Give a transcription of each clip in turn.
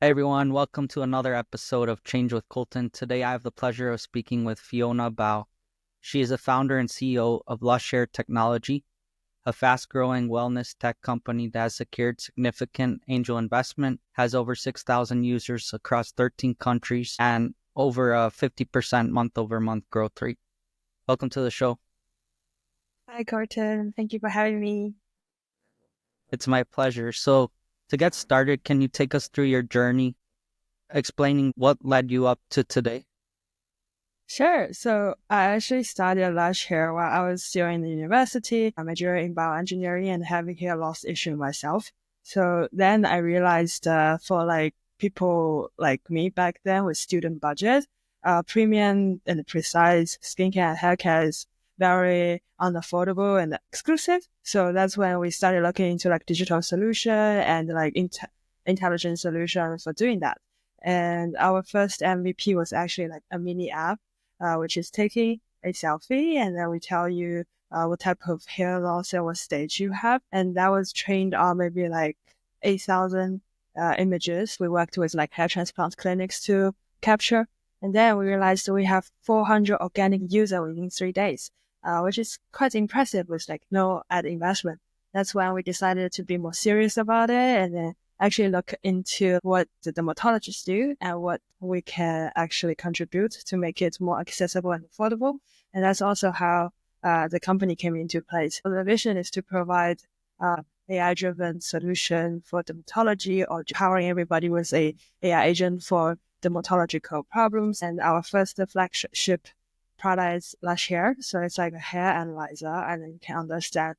Hey everyone, welcome to another episode of Change with Colton. Today I have the pleasure of speaking with Fiona Bao. She is a founder and CEO of Lushair Technology, a fast-growing wellness tech company that has secured significant angel investment, has over 6,000 users across 13 countries, and over a 50% month-over-month growth rate. Welcome to the show. Hi, Colton. Thank you for having me. It's my pleasure. So, to get started, can you take us through your journey, explaining what led you up to today? Sure. So I actually started last year while I was still in the university. I'm majoring in bioengineering and having hair loss issue myself. So then I realized for like people like me back then with student budget, premium and precise skincare and hair care is very unaffordable and exclusive. So that's when we started looking into like digital solution and like intelligent solution for doing that. And our first MVP was actually like a mini app which is taking a selfie and then we tell you what type of hair loss and what stage you have. And that was trained on maybe like 8,000 images. We worked with like hair transplant clinics to capture. And then we realized we have 400 organic users within 3 days, which is quite impressive with like no ad investment. That's when we decided to be more serious about it and then actually look into what the dermatologists do and what we can actually contribute to make it more accessible and affordable. And that's also how the company came into place. So the vision is to provide AI-driven solution for dermatology or powering everybody with a AI agent for dermatological problems. And our first flagship product is Lushair. So it's like a hair analyzer, and then you can understand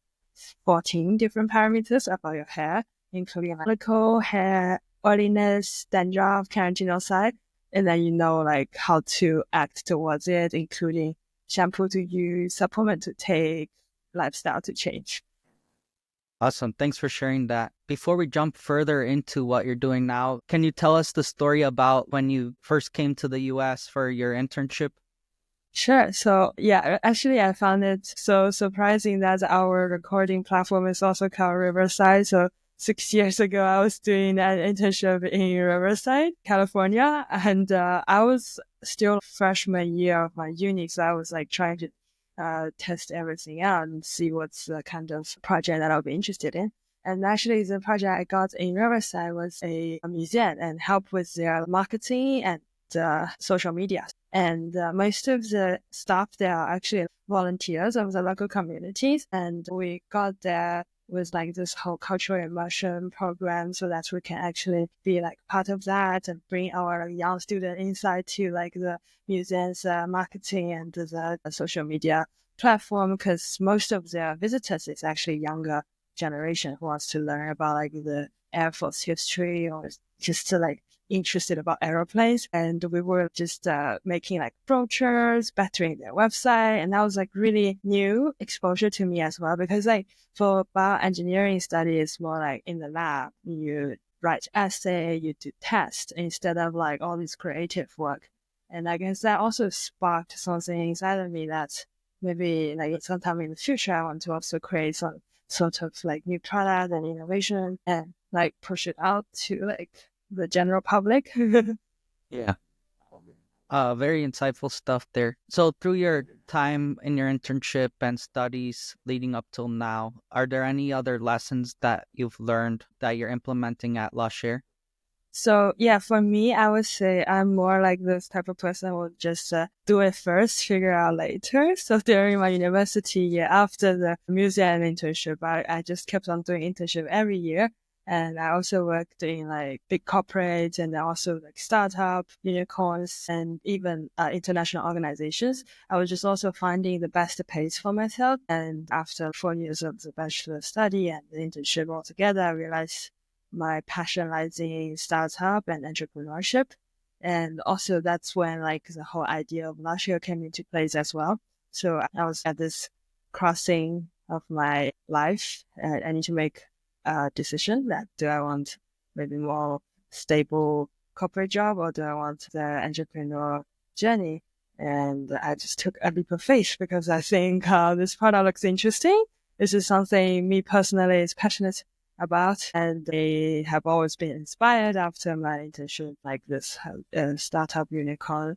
14 different parameters about your hair, including follicle, hair, oiliness, dandruff, keratinocyte, and then you know like how to act towards it, including shampoo to use, supplement to take, lifestyle to change. Awesome. Thanks for sharing that. Before we jump further into what you're doing now, can you tell us the story about when you first came to the US for your internship? Sure. So yeah, actually I found it so surprising that our recording platform is also called Riverside. So 6 years ago, I was doing an internship in Riverside, California, and I was still freshman year of my uni. So I was like trying to test everything out and see what's the kind of project that I'll be interested in. And actually, the project I got in Riverside was a museum and help with their marketing and social media. And most of the staff there are actually volunteers of the local communities. And we got there with like this whole cultural immersion program so that we can actually be like part of that and bring our young student inside to like the museum's marketing and the social media platform, because most of their visitors is actually younger generation who wants to learn about like the Air Force history or just to like interested about aeroplanes. And we were just making like brochures, bettering their website. And that was like really new exposure to me as well, because like for bioengineering study, it's more like in the lab, you write essay, you do test instead of like all this creative work. And I guess that also sparked something inside of me that maybe like sometime in the future, I want to also create some sort of like new product and innovation and like push it out to like the general public. Yeah. Very insightful stuff there. So, through your time in your internship and studies leading up till now, are there any other lessons that you've learned that you're implementing at Lushair? So yeah, for me, I would say I'm more like this type of person who will just do it first, figure out later. So during my university year, after the museum internship, I just kept on doing internship every year. And I also worked in like big corporates and also like startup, unicorns, and even international organizations. I was just also finding the best pace for myself. And after 4 years of the bachelor study and the internship altogether, I realized my passion lies in startup and entrepreneurship. And also that's when like the whole idea of Lushair came into place as well. So I was at this crossing of my life. I need to make a decision that do I want maybe more stable corporate job or do I want the entrepreneur journey? And I just took a leap of faith because I think this product looks interesting. This is something me personally is passionate about. And they have always been inspired after my internship, like this startup unicorn,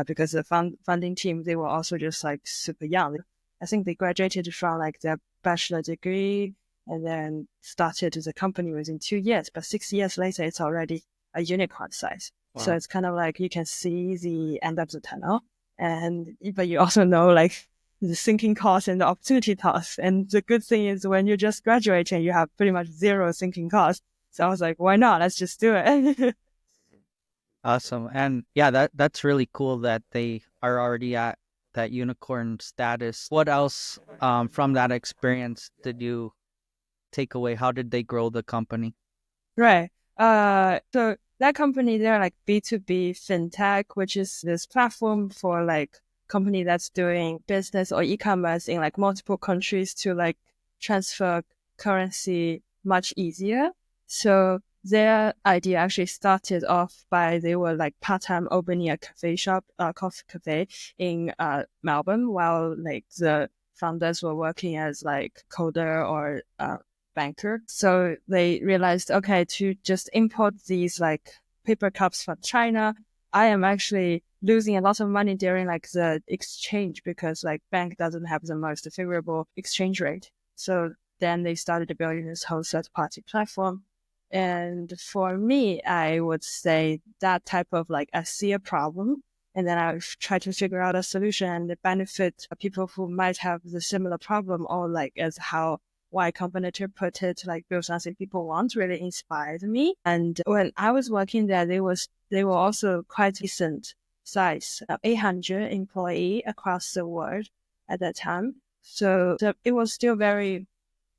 because the funding team, they were also just like super young. I think they graduated from like their bachelor degree and then started the company within 2 years. But 6 years later, it's already a unicorn size. Wow. So it's kind of like you can see the end of the tunnel. But you also know like the sinking cost and the opportunity cost. And the good thing is when you just graduate and you have pretty much zero sinking cost. So I was like, why not? Let's just do it. Awesome. And yeah, that's really cool that they are already at that unicorn status. What else from that experience did you take away? How did they grow the company? Right. So that company, they're like B2B fintech, which is this platform for like company that's doing business or e-commerce in like multiple countries to like transfer currency much easier. So their idea actually started off by they were like part-time opening a cafe shop, coffee cafe in Melbourne, while like the founders were working as like coder or banker. So they realized, okay, to just import these like paper cups from China, I am actually losing a lot of money during like the exchange because like bank doesn't have the most favorable exchange rate. So then they started building this whole third-party platform. And for me, I would say that type of like, I see a problem and then I try to figure out a solution and benefit people who might have the similar problem, or like as how Y Combinator put it, like build something people want, really inspired me. And when I was working there, they were also quite decent size, 800 employee across the world at that time. So it was still very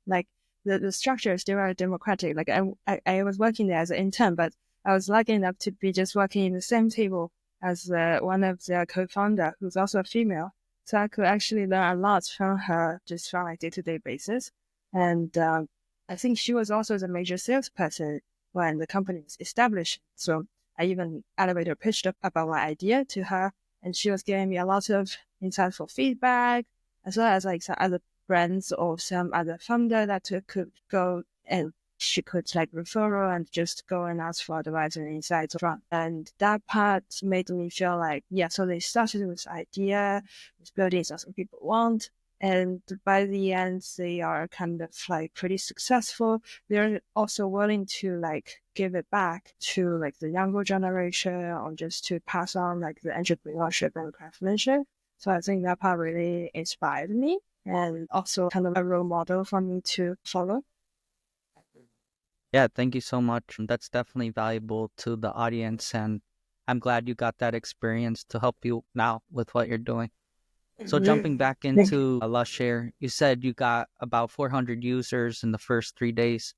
like the structure is still very democratic. Like I was working there as an intern, but I was lucky enough to be just working in the same table as one of their co-founder, who's also a female. So I could actually learn a lot from her just from a day-to-day basis. And I think she was also the major salesperson when the company was established. So I even elevator pitched about my idea to her, and she was giving me a lot of insightful feedback, as well as like some other friends or some other funder that could go and she could like referral and just go and ask for advice and insights from. And that part made me feel like, yeah, so they started with idea, with building something people want. And by the end, they are kind of like pretty successful. They're also willing to like give it back to like the younger generation or just to pass on like the entrepreneurship and craftsmanship. So I think that part really inspired me and also kind of a role model for me to follow. Yeah, thank you so much. That's definitely valuable to the audience, and I'm glad you got that experience to help you now with what you're doing. So jumping back into Lushair, you said you got about 400 users in the first 3 days,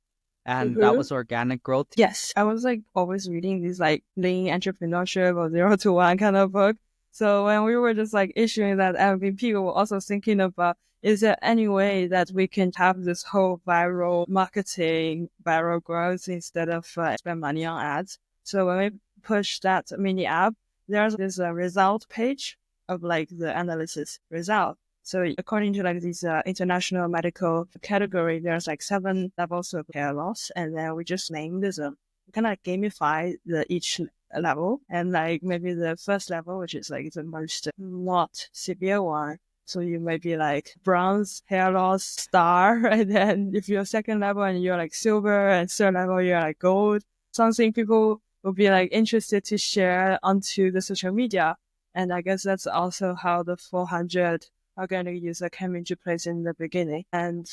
and that was organic growth. Yes, I was like always reading these like lean entrepreneurship or 0 to 1 kind of book. So when we were just like issuing that MVP, we were also thinking about, is there any way that we can have this whole viral marketing, viral growth instead of spend money on ads? So when we push that mini app, there's this result page of like the analysis result. So according to like this international medical category, there's like 7 levels of hair loss, and then we just named them. We kind of gamify each level, and like maybe the first level, which is like the most not severe one. So you may be like bronze hair loss star, and then if you're second level and you're like silver, and third level you're like gold, something people will be like interested to share onto the social media. And I guess that's also how the 400 organic user came into place in the beginning. And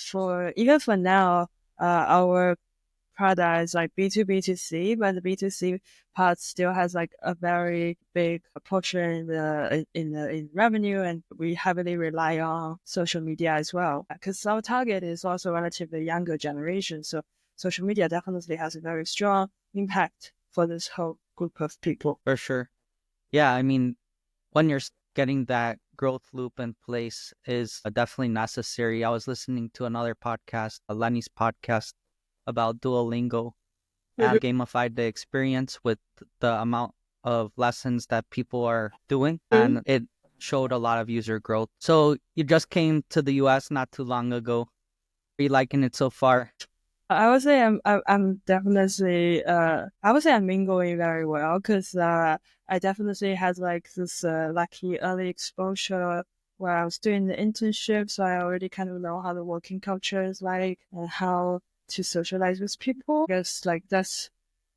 even for now, our product is like B2B2C, but the B2C part still has like a very big portion in revenue, and we heavily rely on social media as well. Because our target is also relatively younger generation, so social media definitely has a very strong impact for this whole group of people. For sure. Yeah, I mean, when you're getting that growth loop in place is definitely necessary. I was listening to another podcast, Lenny's podcast, about Duolingo, and gamified the experience with the amount of lessons that people are doing, and it showed a lot of user growth. So you just came to the US not too long ago. Are you liking it so far? I would say I'm definitely I would say I'm mingling very well because I definitely had like this lucky early exposure where I was doing the internship, so I already kind of know how the working culture is like and how to socialize with people. I guess like that's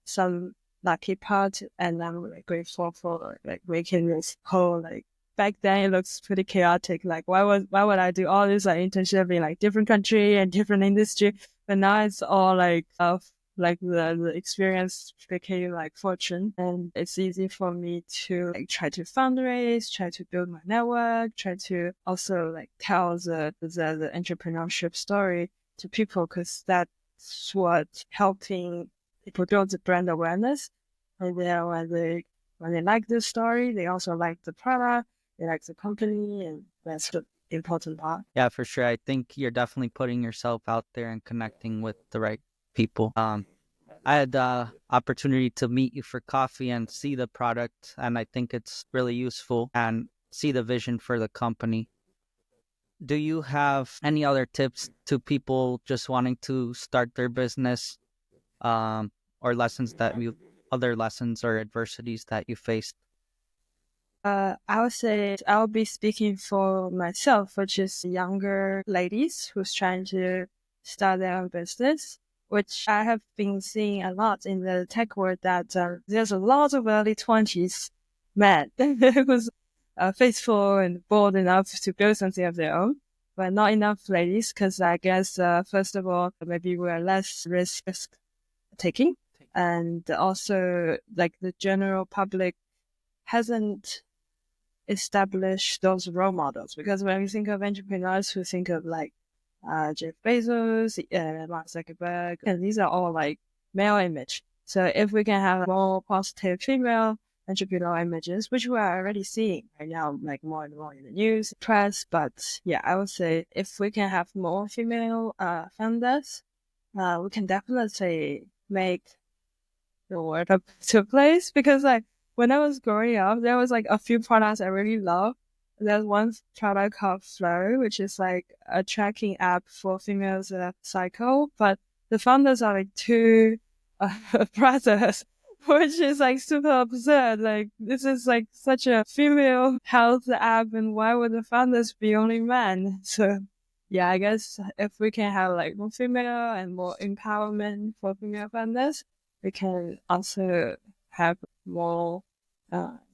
some lucky part, and I'm like grateful for like making this whole like back then it looks pretty chaotic. Like why would I do all this like internship in like different country and different industry? But now it's all like like the experience became like fortune, and it's easy for me to like try to fundraise, try to build my network, try to also like tell the entrepreneurship story to people because that's what helping people build the brand awareness. And then when they like the story, they also like the product, they like the company, and that's the important part. Yeah, for sure. I think you're definitely putting yourself out there and connecting with the right people. I had the opportunity to meet you for coffee and see the product, and I think it's really useful and see the vision for the company. Do you have any other tips to people just wanting to start their business, or other lessons or adversities that you faced? I would say I'll be speaking for myself, which is younger ladies who's trying to start their own business, which I have been seeing a lot in the tech world that there's a lot of early 20s men who's faithful and bold enough to build something of their own, but not enough ladies because I guess, first of all, maybe we're less risk taking. And also, like the general public hasn't establish those role models because when we think of entrepreneurs, we think of like Jeff Bezos, Mark Zuckerberg, and these are all like male image. So if we can have more positive female entrepreneurial images, which we are already seeing right now, like more and more in the news, press, but yeah, I would say if we can have more female founders, we can definitely make the world a better place because like when I was growing up, there was like a few products I really love. There's one product called Flow, which is like a tracking app for females that cycle, but the founders are like two brothers, which is like super absurd. Like this is like such a female health app, and why would the founders be only men? So yeah, I guess if we can have like more female and more empowerment for female founders, we can also have more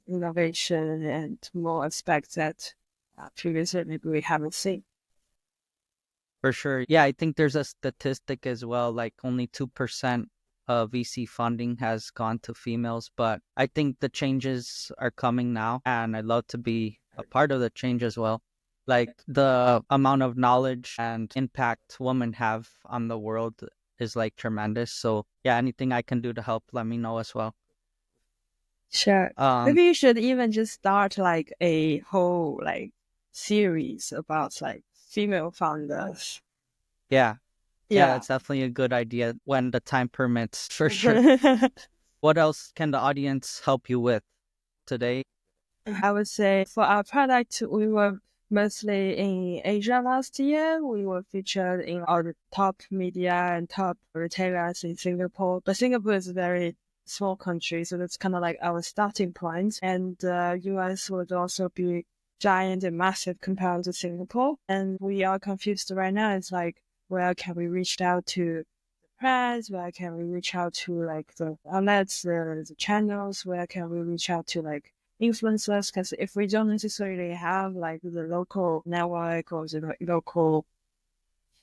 innovation and more aspects that previously maybe we haven't seen. For sure. Yeah, I think there's a statistic as well, like only 2% of VC funding has gone to females, but I think the changes are coming now, and I'd love to be a part of the change as well. Like the amount of knowledge and impact women have on the world is like tremendous. So yeah, anything I can do to help, let me know as well. Sure. Um, Maybe you should even just start like a whole like series about like female founders. yeah, yeah, Yeah. that's definitely a good idea when the time permits, for sure. What else can the audience help you with today? I would say for our product, we were mostly in Asia last year. We were featured in all the top media and top retailers in Singapore. But Singapore is a very small country, so that's kind of like our starting point. And US would also be giant and massive compared to Singapore. And we are confused right now. It's like, where can we reach out to press? Where can we reach out to like the outlets, the channels? Where can we reach out to like influencers? Because if we don't necessarily have like the local network or the local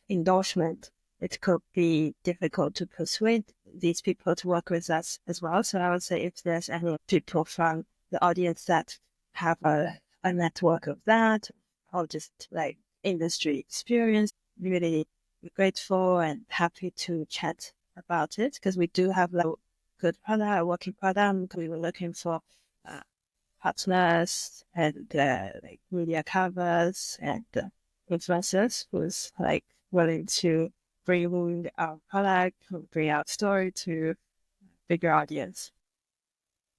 endorsement, it could be difficult to persuade these people to work with us as well. So I would say if there's any people from the audience that have a network of that or just like industry experience, really grateful and happy to chat about it because we do have like good product, a working product. We were looking for uh, partners and like media covers and influencers who's like willing to bring our product, bring our story to bigger audience.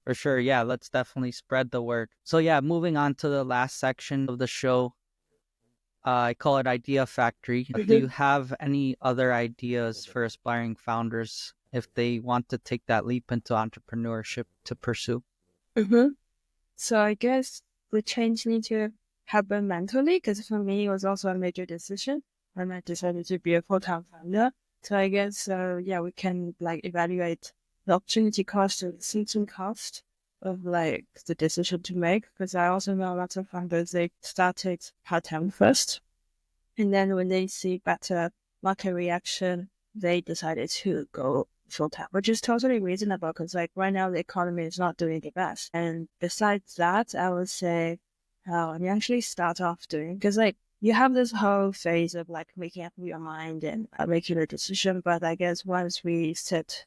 For sure. Yeah, let's definitely spread the word. So yeah, moving on to the last section of the show. I call it Idea Factory. Do you have any other ideas for aspiring founders if they want to take that leap into entrepreneurship to pursue? Mm-hmm. So I guess the change need to happen mentally, because for me it was also a major decision when I decided to be a full-time founder. So I guess yeah, we can like evaluate the opportunity cost or the decision cost of like the decision to make. Because I also know lots of founders, they started part-time first, and then when they see better market reaction, they decided to go full time, which is totally reasonable because like right now the economy is not doing the best. And besides that, I would say when you actually start off doing, because like you have this whole phase of like making up your mind and making a decision. But I guess once we set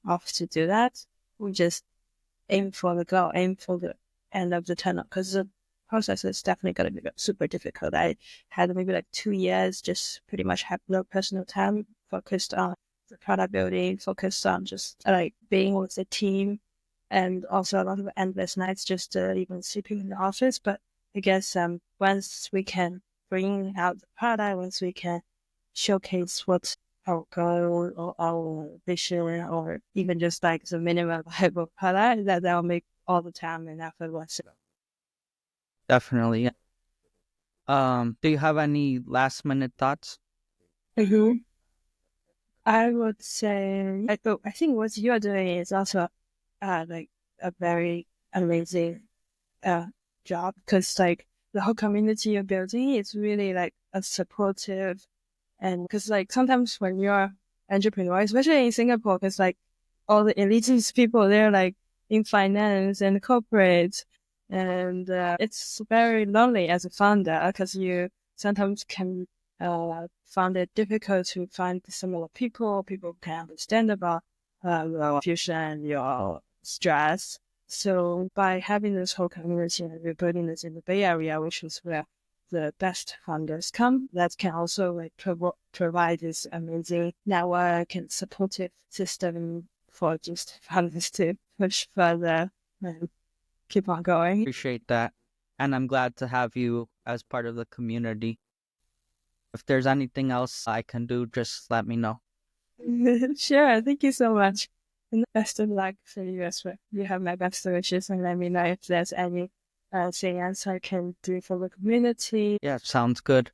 off to do that, we just aim for the goal, aim for the end of the tunnel, because the process is definitely going to be super difficult. I had maybe like 2 years, just pretty much have no personal time, focused on the product building, focused on just like being with the team, and also a lot of endless nights just even sleeping in the office. But I guess once we can bring out the product, once we can showcase what our goal or our vision, or even just like the minimum viable product, that'll make all the time and effort worth it. Definitely. Do you have any last minute thoughts? Mm-hmm. I would say, I think what you're doing is also like a very amazing uh job, because like the whole community you're building is really like a supportive. And because like sometimes when you're entrepreneur, especially in Singapore, because like all the elitist people, they're like in finance and corporate, and it's very lonely as a founder, because you sometimes can find it difficult to find similar people. People can understand about your fusion, your stress. So by having this whole community and we're building this in the Bay Area, which is where the best founders come, that can also like provide this amazing network and supportive system for just founders to push further and keep on going. Appreciate that. And I'm glad to have you as part of the community. If there's anything else I can do, just let me know. Sure, thank you so much. And best of luck for you as well. You have my best wishes, and let me know if there's any thing else I can do for the community. Yeah, sounds good.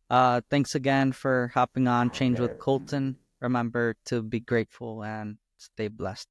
Thanks again for hopping on Change with Colton. Remember to be grateful and stay blessed.